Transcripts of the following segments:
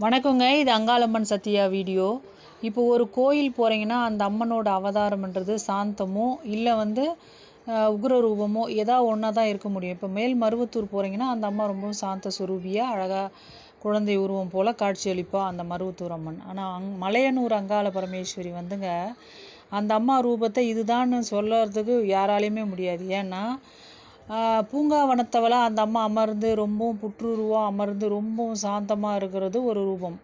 வணக்கங்க. இது அங்காளம்மன் சத்யா வீடியோ. இப்போ ஒரு கோயில் போகிறீங்கன்னா அந்த அம்மனோட அவதாரம்ன்றது சாந்தமோ இல்லை உக்ர ரூபமோ ஒன்றா தான் இருக்க முடியும். இப்போ மேல்மருவத்தூர் போகிறீங்கன்னா அந்த அம்மா ரொம்பவும் சாந்த சுரூபியாக அழகாக குழந்தை உருவம் போல் காட்சியளிப்பா அந்த மருவத்தூர் அம்மன். ஆனால் மலையனூர் அங்காள பரமேஸ்வரி அந்த அம்மா ரூபத்தை இதுதான்னு சொல்கிறதுக்கு யாராலையுமே முடியாது. ஏன்னா பூங்காவனத்தவளாக அந்த அம்மா அமர்ந்து ரொம்பவும் புற்றுருவாக அமர்ந்து ரொம்பவும் சாந்தமாக இருக்கிறது ஒரு ரூபம்.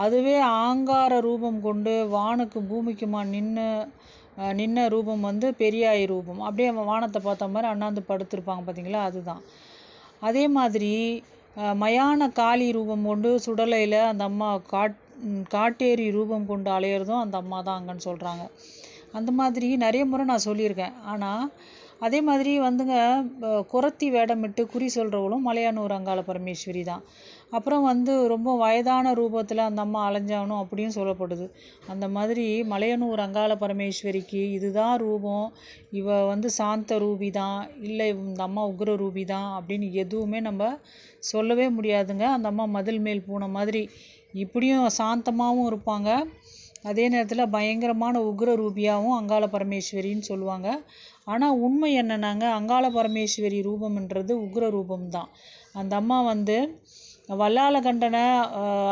அதுவே ஆங்கார ரூபம் கொண்டு வானுக்கு பூமிக்குமா நின்ன ரூபம் பெரியாய் ரூபம். அப்படியே வானத்தை பார்த்த மாதிரி அண்ணாந்து படுத்திருப்பாங்க பார்த்தீங்களா, அதுதான். அதே மாதிரி மயான காளி ரூபம் கொண்டு சுடலையில் அந்த அம்மா காட்டேரி ரூபம் கொண்டு அலையிறதும் அந்த அம்மா தான் அங்கன்னு சொல்கிறாங்க. அந்த மாதிரி நிறைய முறை நான் சொல்லியிருக்கேன். ஆனால் அதே மாதிரி குரத்தி வேடமிட்டு குறி சொல்கிறவளும் மலையனூர் அங்காள பரமேஸ்வரி தான். அப்புறம் ரொம்ப வயதான ரூபத்தில் அந்த அம்மா அலைஞ்சாகணும் அப்படின்னு சொல்லப்படுது. அந்த மாதிரி மலையனூர் அங்காள பரமேஸ்வரிக்கு இதுதான் ரூபம், இவ சாந்த ரூபி தான், இல்லை இந்த அம்மா உக்ர ரூபி தான் அப்படின்னு எதுவுமே நம்ம சொல்லவே முடியாதுங்க. அந்த அம்மா மதில் மேல் பூனை மாதிரி இப்படியும் சாந்தமாகவும் இருப்பாங்க, அதே நேரத்தில் பயங்கரமான உக்ர ரூபியாகவும் அங்காள பரமேஸ்வரின்னு சொல்லுவாங்க. ஆனால் உண்மை என்னன்னாங்க, அங்காள பரமேஸ்வரி ரூபம்ன்றது உக்ர ரூபம்தான். அந்த அம்மா வல்லாள கண்டனை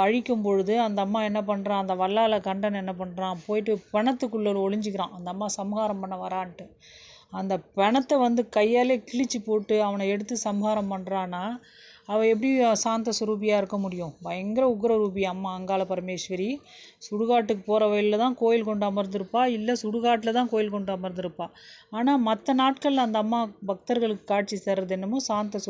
அழிக்கும் பொழுது அந்த அம்மா என்ன பண்ணுறான், அந்த வல்லாள கண்டன் என்ன பண்ணுறான், போயிட்டு பணத்துக்குள்ளே ஒளிஞ்சிக்கிறான். அந்த அம்மா சம்ஹாரம் பண்ண வரான்ட்டு அந்த பணத்தை கையாலே கிழிச்சு போட்டு அவனை எடுத்து சம்ஹாரம் பண்ணுறான்னா அவள் எப்படி சாந்த சுரூபியாக இருக்க முடியும்? பயங்கர உக்ர ரூபி அம்மா அங்காள பரமேஸ்வரி. சுடுகாட்டுக்கு போகிற வழியில் தான் கோயில் கொண்டு அமர்ந்திருப்பா, இல்லை சுடுகாட்டில் தான் கோயில் கொண்டு அமர்ந்திருப்பா. ஆனால் மற்ற நாட்களில் அந்த அம்மா பக்தர்களுக்கு காட்சி தர்றது என்னமோ சாந்த